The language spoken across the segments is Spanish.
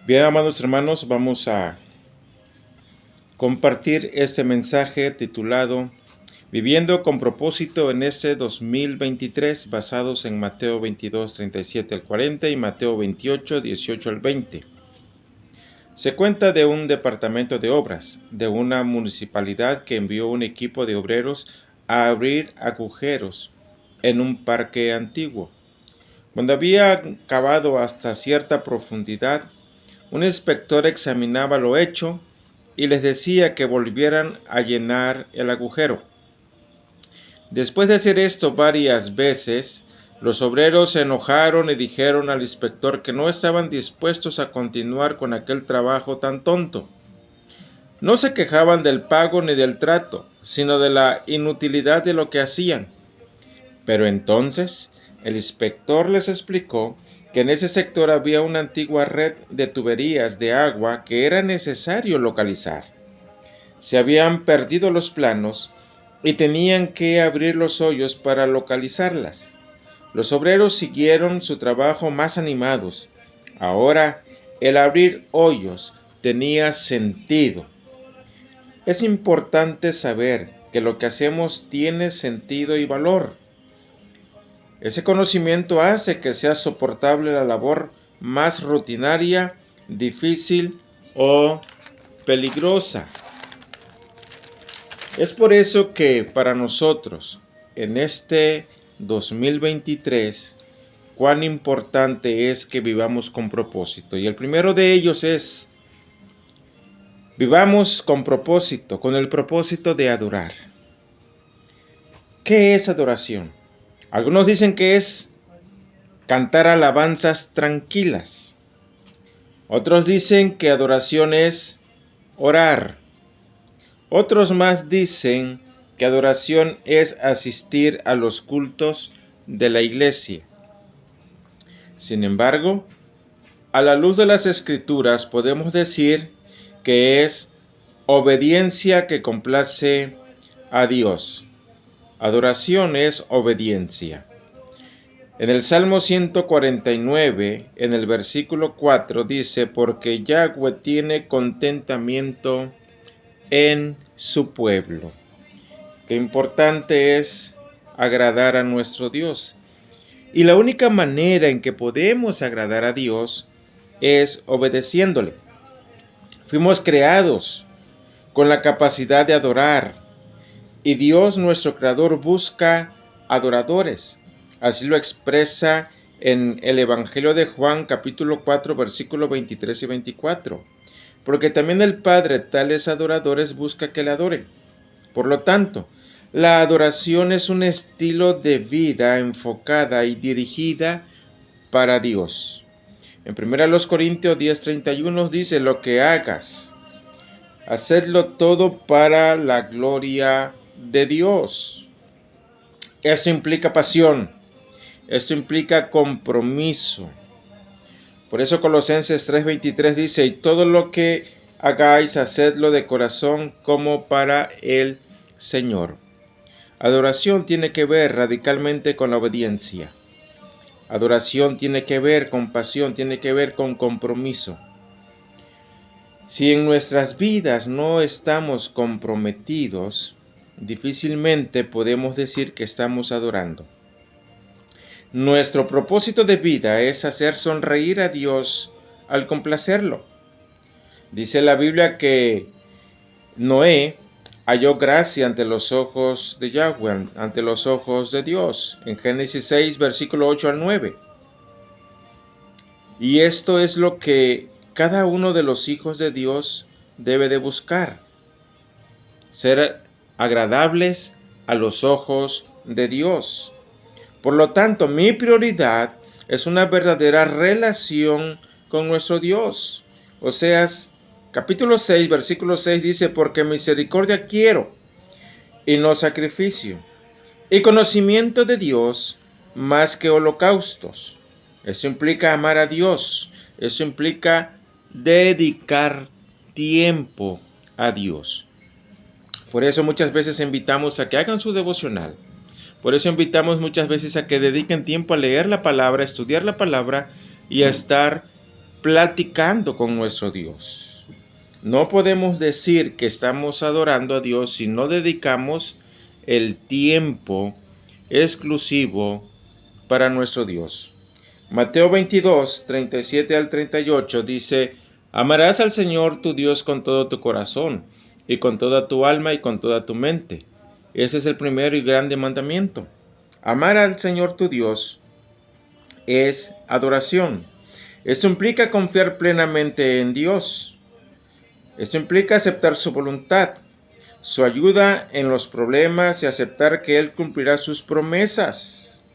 Bien, amados hermanos, vamos a compartir este mensaje titulado Viviendo con propósito en este 2023, basados en Mateo 22, 37 al 40 y Mateo 28, 18 al 20. Se cuenta de un departamento de obras, de una municipalidad que envió un equipo de obreros a abrir agujeros en un parque antiguo. Cuando había cavado hasta cierta profundidad, un inspector examinaba lo hecho y les decía que volvieran a llenar el agujero. Después de hacer esto varias veces, los obreros se enojaron y dijeron al inspector que no estaban dispuestos a continuar con aquel trabajo tan tonto. No se quejaban del pago ni del trato, sino de la inutilidad de lo que hacían. Pero entonces el inspector les explicó que en ese sector había una antigua red de tuberías de agua que era necesario localizar. Se habían perdido los planos y tenían que abrir los hoyos para localizarlas. Los obreros siguieron su trabajo más animados. Ahora el abrir hoyos tenía sentido. Es importante saber que lo que hacemos tiene sentido y valor. Ese conocimiento hace que sea soportable la labor más rutinaria, difícil o peligrosa. Es por eso que para nosotros, en este 2023, cuán importante es que vivamos con propósito. Y el primero de ellos es, vivamos con propósito, con el propósito de adorar. ¿Qué es adoración? Algunos dicen que es cantar alabanzas tranquilas. Otros dicen que adoración es orar. Otros más dicen que adoración es asistir a los cultos de la iglesia. Sin embargo, a la luz de las Escrituras podemos decir que es obediencia que complace a Dios. Adoración es obediencia. En el Salmo 149, en el versículo 4, dice, porque Yahweh tiene contentamiento en su pueblo. Qué importante es agradar a nuestro Dios. Y la única manera en que podemos agradar a Dios es obedeciéndole. Fuimos creados con la capacidad de adorar, y Dios, nuestro Creador, busca adoradores. Así lo expresa en el Evangelio de Juan, capítulo 4, versículos 23 y 24. Porque también el Padre tales adoradores busca que le adoren. Por lo tanto, la adoración es un estilo de vida enfocada y dirigida para Dios. En 1 Corintios 10:31 nos dice, lo que hagas, hacedlo todo para la gloria de Dios. Esto implica pasión, esto implica compromiso. Por eso Colosenses 3:23 dice, y todo lo que hagáis, hacedlo de corazón como para el Señor. Adoración tiene que ver radicalmente con la obediencia. Adoración tiene que ver con pasión, tiene que ver con compromiso. Si en nuestras vidas no estamos comprometidos, difícilmente podemos decir que estamos adorando. Nuestro propósito de vida es hacer sonreír a Dios al complacerlo. Dice la Biblia que Noé halló gracia ante los ojos de Yahweh, ante los ojos de Dios, en Génesis 6, versículo 8 al 9. Y esto es lo que cada uno de los hijos de Dios debe de buscar, ser agradables a los ojos de Dios. Por lo tanto, mi prioridad es una verdadera relación con nuestro Dios. Oseas capítulo 6, versículo 6 dice, porque misericordia quiero y no sacrificio, y conocimiento de Dios más que holocaustos. Eso implica amar a Dios, eso implica dedicar tiempo a Dios. Por eso muchas veces invitamos a que hagan su devocional. Por eso invitamos muchas veces a que dediquen tiempo a leer la palabra, a estudiar la palabra y a estar platicando con nuestro Dios. No podemos decir que estamos adorando a Dios si no dedicamos el tiempo exclusivo para nuestro Dios. Mateo 22, 37 al 38 dice: Amarás al Señor tu Dios con todo tu corazón, y con toda tu alma y con toda tu mente. Ese es el primero y grande mandamiento. Amar al Señor tu Dios es adoración. Esto implica confiar plenamente en Dios. Esto implica aceptar su voluntad, su ayuda en los problemas y aceptar que Él cumplirá sus promesas.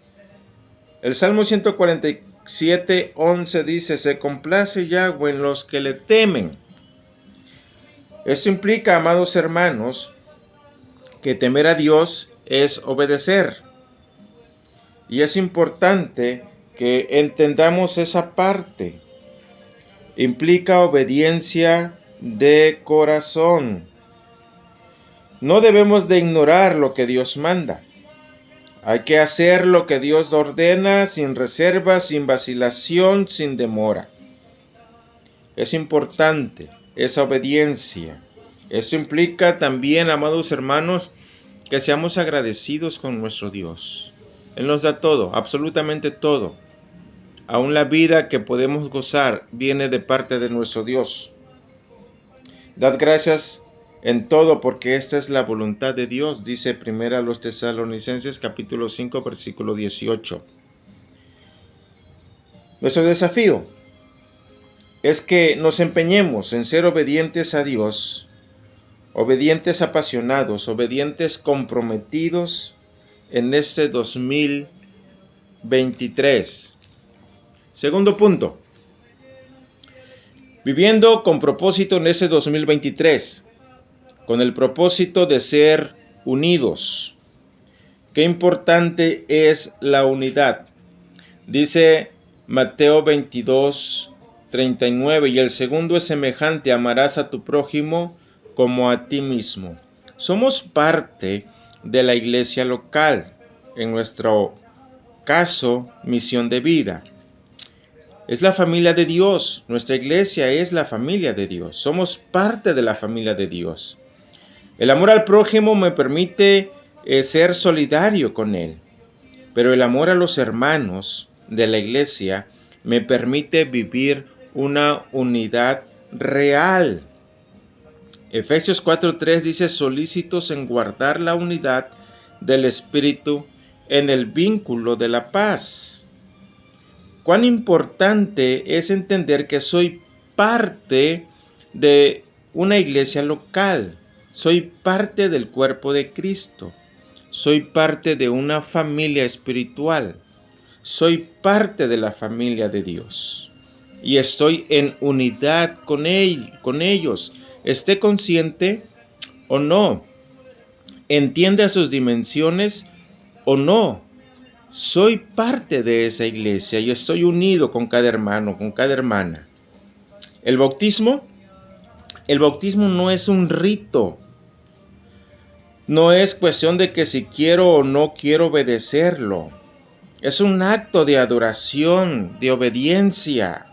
El Salmo 147, 11 dice: Se complace Yahweh en los que le temen. Esto implica, amados hermanos, que temer a Dios es obedecer. Y es importante que entendamos esa parte. Implica obediencia de corazón. No debemos de ignorar lo que Dios manda. Hay que hacer lo que Dios ordena sin reserva, sin vacilación, sin demora. Es importante esa obediencia. Eso implica también, amados hermanos, que seamos agradecidos con nuestro Dios. Él nos da todo, absolutamente todo. Aún la vida que podemos gozar viene de parte de nuestro Dios. Dad gracias en todo, porque esta es la voluntad de Dios, dice 1 Tesalonicenses capítulo 5, versículo 18. Nuestro desafío es que nos empeñemos en ser obedientes a Dios, obedientes apasionados, obedientes comprometidos en este 2023. Segundo punto, viviendo con propósito en ese 2023, con el propósito de ser unidos. Qué importante es la unidad. Dice Mateo 22, 39, y el segundo es semejante: amarás a tu prójimo como a ti mismo. Somos parte de la iglesia local, en nuestro caso, Misión de Vida. Es la familia de Dios, nuestra iglesia es la familia de Dios, somos parte de la familia de Dios. El amor al prójimo me permite ser solidario con él, pero el amor a los hermanos de la iglesia me permite vivir una unidad real. Efesios 4:3 dice: solícitos en guardar la unidad del Espíritu en el vínculo de la paz. Cuán importante es entender que soy parte de una iglesia local, soy parte del cuerpo de Cristo, soy parte de una familia espiritual, soy parte de la familia de Dios y estoy en unidad con ellos. Esté consciente o no, entienda sus dimensiones o no, soy parte de esa iglesia y estoy unido con cada hermano, con cada hermana. El bautismo no es un rito. No es cuestión de que si quiero o no quiero obedecerlo. Es un acto de adoración, de obediencia.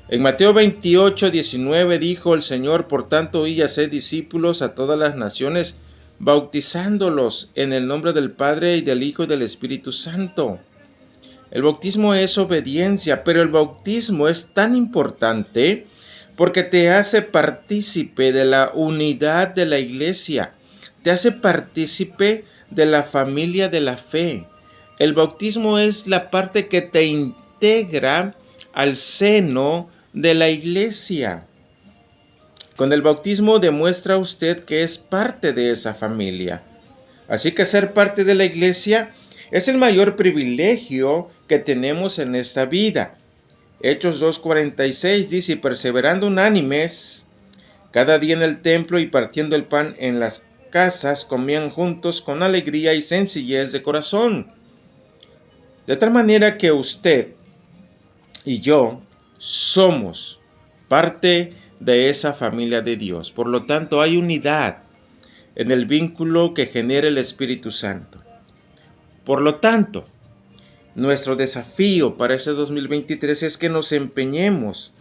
En Mateo 28, 19 dijo el Señor: por tanto, id y haced discípulos a todas las naciones, bautizándolos en el nombre del Padre y del Hijo y del Espíritu Santo. El bautismo es obediencia, pero el bautismo es tan importante porque te hace partícipe de la unidad de la iglesia, te hace partícipe de la familia de la fe. El bautismo es la parte que te integra al seno de la iglesia. Con el bautismo demuestra usted que es parte de esa familia. Así que ser parte de la iglesia es el mayor privilegio que tenemos en esta vida. Hechos 2:46 dice: y perseverando unánimes cada día en el templo y partiendo el pan en las casas, comían juntos con alegría y sencillez de corazón. De tal manera que usted y yo somos parte de esa familia de Dios. Por lo tanto, hay unidad en el vínculo que genera el Espíritu Santo. Por lo tanto, Nuestro desafío para este 2023 es que nos empeñemos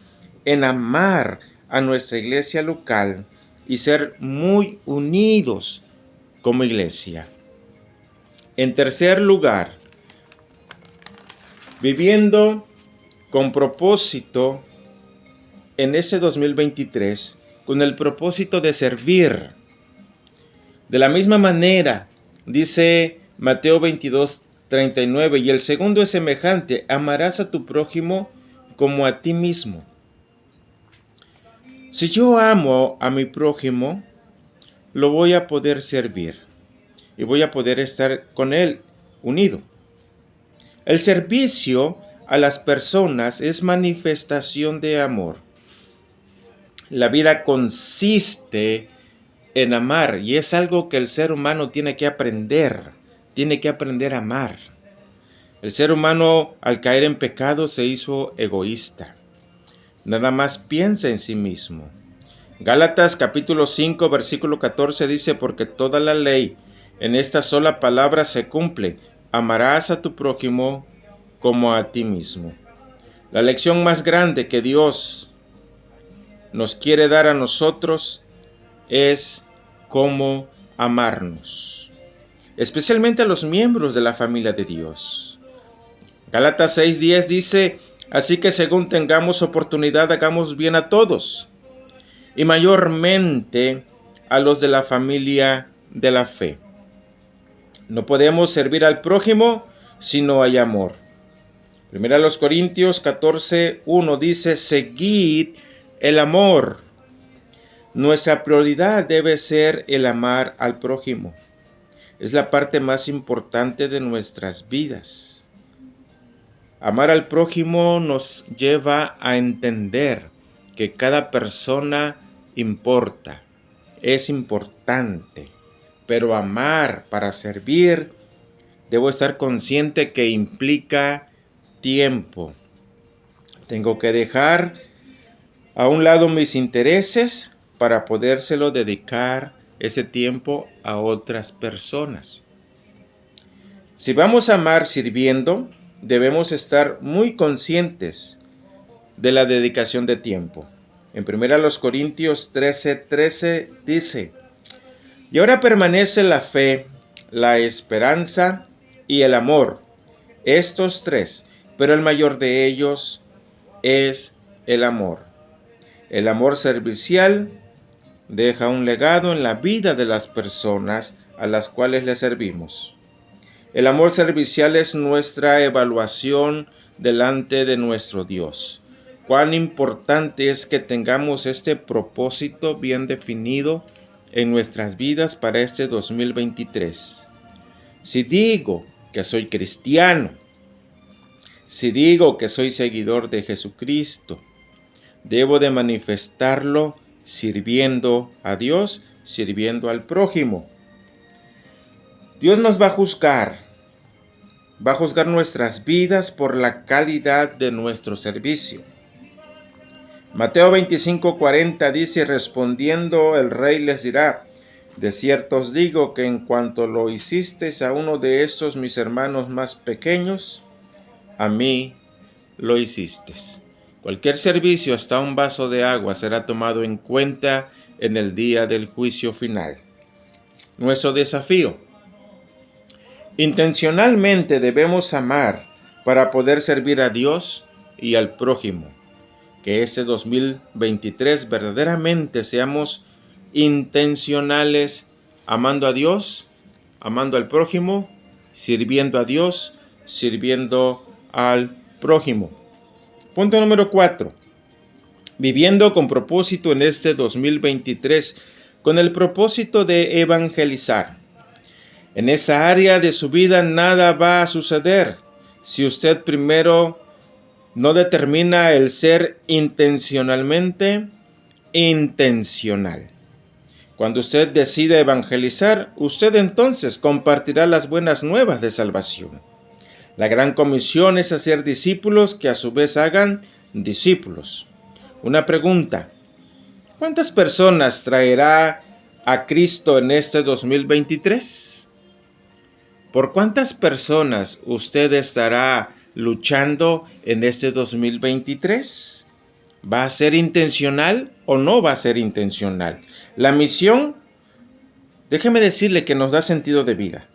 en amar a nuestra iglesia local y ser muy unidos como iglesia. En tercer lugar, viviendo con propósito en ese 2023, con el propósito de servir. De la misma manera, dice Mateo 22:39, y el segundo es semejante: amarás a tu prójimo como a ti mismo. Si yo amo a mi prójimo, lo voy a poder servir y voy a poder estar con él unido. El servicio a las personas es manifestación de amor. La vida consiste en amar y es algo que el ser humano tiene que aprender a amar. El ser humano al caer en pecado se hizo egoísta. Nada más piensa en sí mismo. Gálatas capítulo 5 versículo 14 dice: porque toda la ley en esta sola palabra se cumple: amarás a tu prójimo como a ti mismo. La lección más grande que Dios nos quiere dar a nosotros es cómo amarnos, especialmente a los miembros de la familia de Dios. Gálatas 6:10 dice: así que según tengamos oportunidad, hagamos bien a todos, y mayormente a los de la familia de la fe. No podemos servir al prójimo si no hay amor. Primera los Corintios 14:1 dice: seguid el amor. Nuestra prioridad debe ser el amar al prójimo. Es la parte más importante de nuestras vidas. Amar al prójimo nos lleva a entender que cada persona importa, es importante. Pero amar para servir, debo estar consciente que implica tiempo. Tengo que dejar a un lado mis intereses para podérselo dedicar ese tiempo a otras personas. Si vamos a amar sirviendo, debemos estar muy conscientes de la dedicación de tiempo. En 1 Corintios 13:13 dice: y ahora permanece la fe, la esperanza y el amor, estos tres, pero el mayor de ellos es el amor. El amor servicial deja un legado en la vida de las personas a las cuales le servimos. El amor servicial es nuestra evaluación delante de nuestro Dios. Cuán importante es que tengamos este propósito bien definido en nuestras vidas para este 2023. Si digo que soy cristiano, si digo que soy seguidor de Jesucristo, debo de manifestarlo sirviendo a Dios, sirviendo al prójimo. Dios nos va a juzgar nuestras vidas por la calidad de nuestro servicio. Mateo 25:40 dice: respondiendo el rey les dirá: de cierto os digo que en cuanto lo hicisteis a uno de estos mis hermanos más pequeños, a mí lo hicisteis. Cualquier servicio, hasta un vaso de agua, será tomado en cuenta en el día del juicio final. Nuestro desafío: intencionalmente debemos amar para poder servir a Dios y al prójimo. Que este 2023 verdaderamente seamos intencionales amando a Dios, amando al prójimo, sirviendo a Dios, sirviendo al prójimo. Punto número 4. Viviendo con propósito en este 2023, con el propósito de evangelizar. En esa área de su vida nada va a suceder si usted primero no determina el ser intencionalmente intencional. Cuando usted decide evangelizar, usted entonces compartirá las buenas nuevas de salvación. La gran comisión es hacer discípulos que a su vez hagan discípulos. Una pregunta: ¿cuántas personas traerá a Cristo en este 2023? ¿Por cuántas personas usted estará luchando en este 2023? ¿Va a ser intencional o no va a ser intencional? La misión, déjeme decirle que nos da sentido de vida.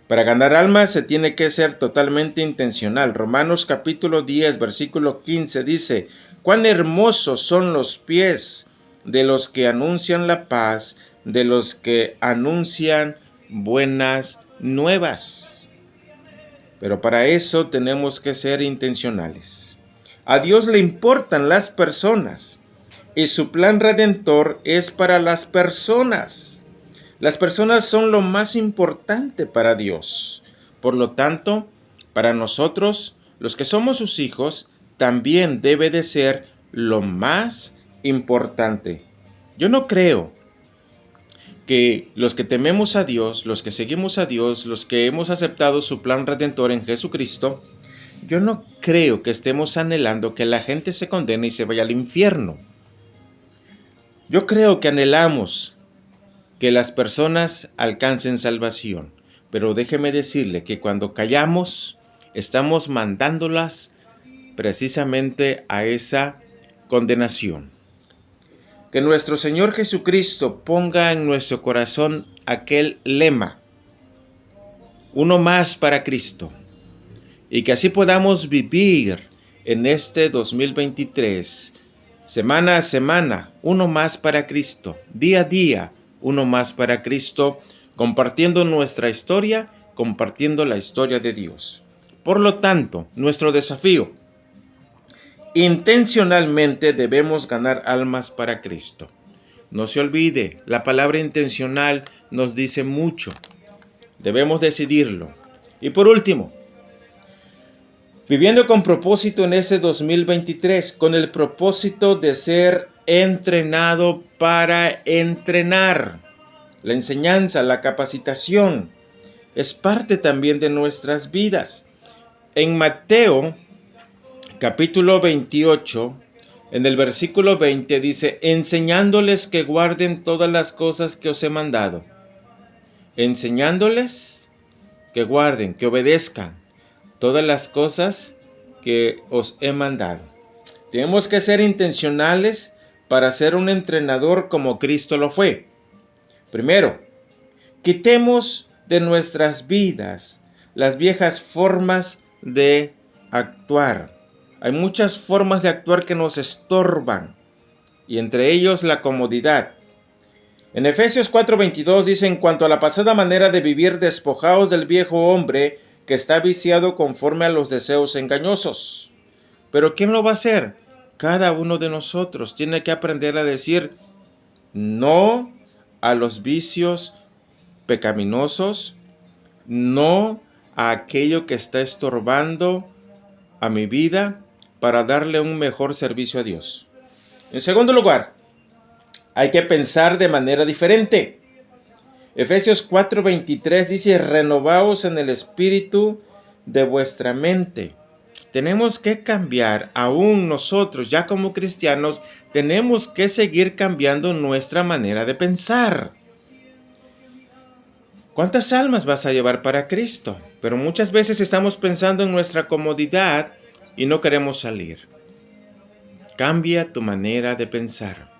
Para ganar almas se tiene que ser totalmente intencional. Romanos capítulo 10, versículo 15 dice: «Cuán hermosos son los pies de los que anuncian la paz, de los que anuncian buenas nuevas». Pero para eso tenemos que ser intencionales. A Dios le importan las personas y su plan redentor es para las personas. Las personas son lo más importante para Dios. Por lo tanto, para nosotros, los que somos sus hijos, también debe de ser lo más importante. Yo no creo que los que tememos a Dios, los que seguimos a Dios, los que hemos aceptado su plan redentor en Jesucristo, yo no creo que estemos anhelando que la gente se condene y se vaya al infierno. Yo creo que anhelamos que las personas alcancen salvación. Pero déjeme decirle que cuando callamos, estamos mandándolas precisamente a esa condenación. Que nuestro Señor Jesucristo ponga en nuestro corazón aquel lema: uno más para Cristo. Y que así podamos vivir en este 2023, semana a semana, uno más para Cristo, día a día, uno más para Cristo, compartiendo nuestra historia, compartiendo la historia de Dios. Por lo tanto, nuestro desafío: intencionalmente debemos ganar almas para Cristo. No se olvide, la palabra intencional nos dice mucho. Debemos decidirlo. Y por último, viviendo con propósito en ese 2023, con el propósito de ser entrenado para entrenar. La enseñanza, la capacitación, es parte también de nuestras vidas. En Mateo, capítulo 28, en el versículo 20 dice: enseñándoles que guarden todas las cosas que os he mandado. Enseñándoles que guarden, que obedezcan todas las cosas que os he mandado. Tenemos que ser intencionales para ser un entrenador como Cristo lo fue. Primero, quitemos de nuestras vidas las viejas formas de actuar. Hay muchas formas de actuar que nos estorban, y entre ellos la comodidad. En Efesios 4:22 dice: en cuanto a la pasada manera de vivir, despojaos del viejo hombre que está viciado conforme a los deseos engañosos. Pero ¿quién lo va a hacer? Cada uno de nosotros tiene que aprender a decir no a los vicios pecaminosos, no a aquello que está estorbando a mi vida para darle un mejor servicio a Dios. En segundo lugar, hay que pensar de manera diferente. Efesios 4:23 dice: renovaos en el espíritu de vuestra mente. Tenemos que cambiar, aún nosotros ya como cristianos, tenemos que seguir cambiando nuestra manera de pensar. ¿Cuántas almas vas a llevar para Cristo? Pero muchas veces estamos pensando en nuestra comodidad y no queremos salir. Cambia tu manera de pensar.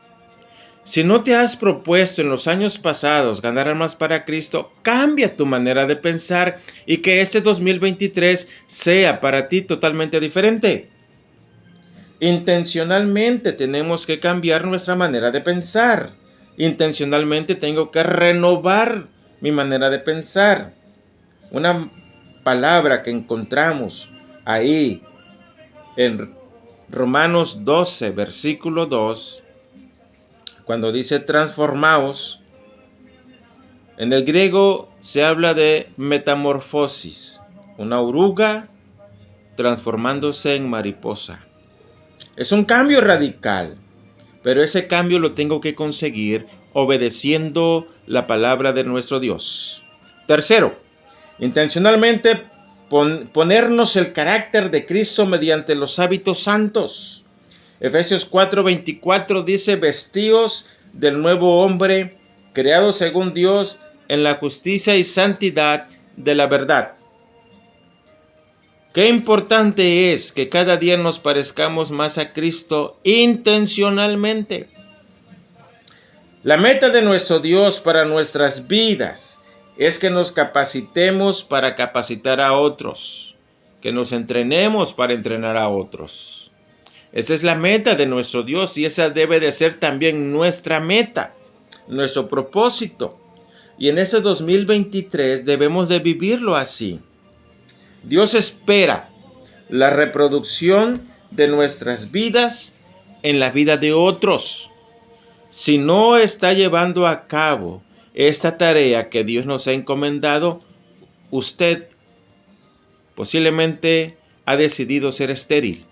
Si no te has propuesto en los años pasados ganar almas para Cristo, cambia tu manera de pensar y que este 2023 sea para ti totalmente diferente. Intencionalmente tenemos que cambiar nuestra manera de pensar. Intencionalmente tengo que renovar mi manera de pensar. Una palabra que encontramos ahí en Romanos 12, versículo 2, cuando dice transformaos, en el griego se habla de metamorfosis, una oruga transformándose en mariposa. Es un cambio radical, pero ese cambio lo tengo que conseguir obedeciendo la palabra de nuestro Dios. Tercero, intencionalmente ponernos el carácter de Cristo mediante los hábitos santos. Efesios 4:24 dice: vestíos del nuevo hombre, creado según Dios en la justicia y santidad de la verdad. Qué importante es que cada día nos parezcamos más a Cristo intencionalmente. La meta de nuestro Dios para nuestras vidas es que nos capacitemos para capacitar a otros, que nos entrenemos para entrenar a otros. Esa es la meta de nuestro Dios y esa debe de ser también nuestra meta, nuestro propósito. Y en este 2023 debemos de vivirlo así. Dios espera la reproducción de nuestras vidas en la vida de otros. Si no está llevando a cabo esta tarea que Dios nos ha encomendado, usted posiblemente ha decidido ser estéril.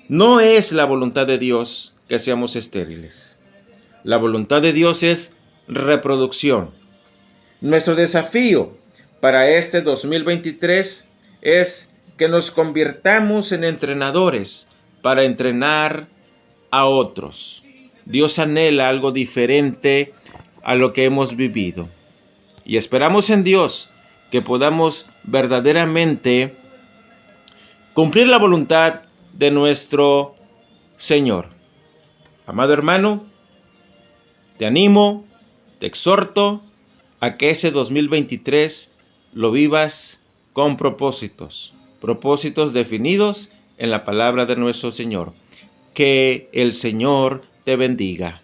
No es la voluntad de Dios que seamos estériles. La voluntad de Dios es reproducción. Nuestro desafío para este 2023 es que nos convirtamos en entrenadores para entrenar a otros. Dios anhela algo diferente a lo que hemos vivido. Y esperamos en Dios que podamos verdaderamente cumplir la voluntad de nuestro Señor. Amado hermano, te animo, te exhorto a que ese 2023 lo vivas con propósitos definidos en la palabra de nuestro Señor. Que el Señor te bendiga.